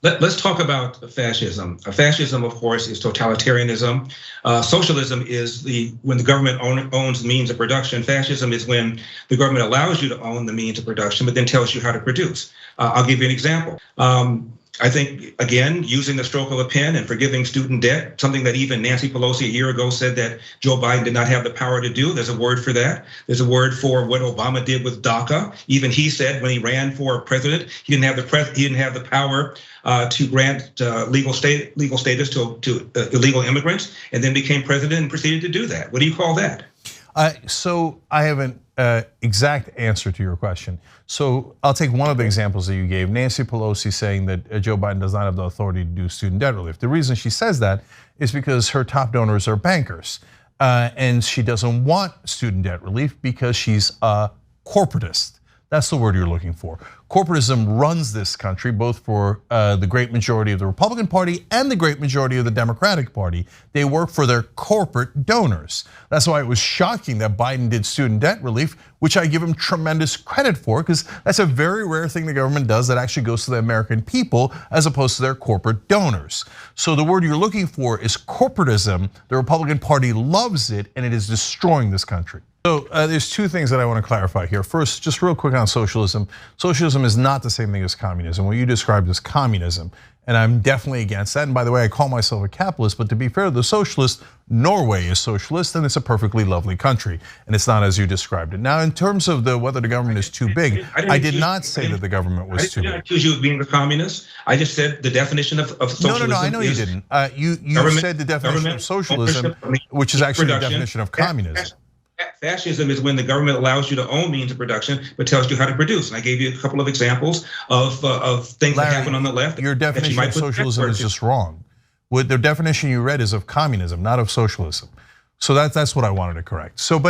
Let's talk about fascism. Fascism, of course, is totalitarianism. Socialism is when the government owns the means of production. Fascism is when the government allows you to own the means of production, but then tells you how to produce. I'll give you an example. I think, again, using the stroke of a pen and forgiving student debt, something that even Nancy Pelosi a year ago said that Joe Biden did not have the power to do. There's a word for that. There's a word for what Obama did with DACA. Even he said when he ran for president, he didn't have the power to grant legal status to illegal immigrants, and then became president and proceeded to do that. What do you call that? So I have an exact answer to your question. So I'll take one of the examples that you gave, Nancy Pelosi saying that Joe Biden does not have the authority to do student debt relief. The reason she says that is because her top donors are bankers, and she doesn't want student debt relief because she's a corporatist. That's the word you're looking for. Corporatism runs this country, both for the great majority of the Republican Party and the great majority of the Democratic Party. They work for their corporate donors. That's why it was shocking that Biden did student debt relief, which I give him tremendous credit for, because that's a very rare thing the government does that actually goes to the American people as opposed to their corporate donors. So the word you're looking for is corporatism. The Republican Party loves it, and it is destroying this country. So there's two things that I want to clarify here. First, just real quick on socialism. Socialism is not the same thing as communism. What you described as communism, and I'm definitely against that. And by the way, I call myself a capitalist, but to be fair to the socialists, Norway is socialist and it's a perfectly lovely country, and it's not as you described it. Now, in terms of whether the government is too big, I did not say that the government was too big. I did not accuse you of being a communist. I just said the definition of socialism. No, I know you didn't. You said the definition of socialism, which is actually the definition of communism. Fascism is when the government allows you to own means of production, but tells you how to produce. And I gave you a couple of examples of things that happen on the left. Your definition of socialism is just wrong. What the definition you read is of communism, not of socialism. So that's what I wanted to correct. So, but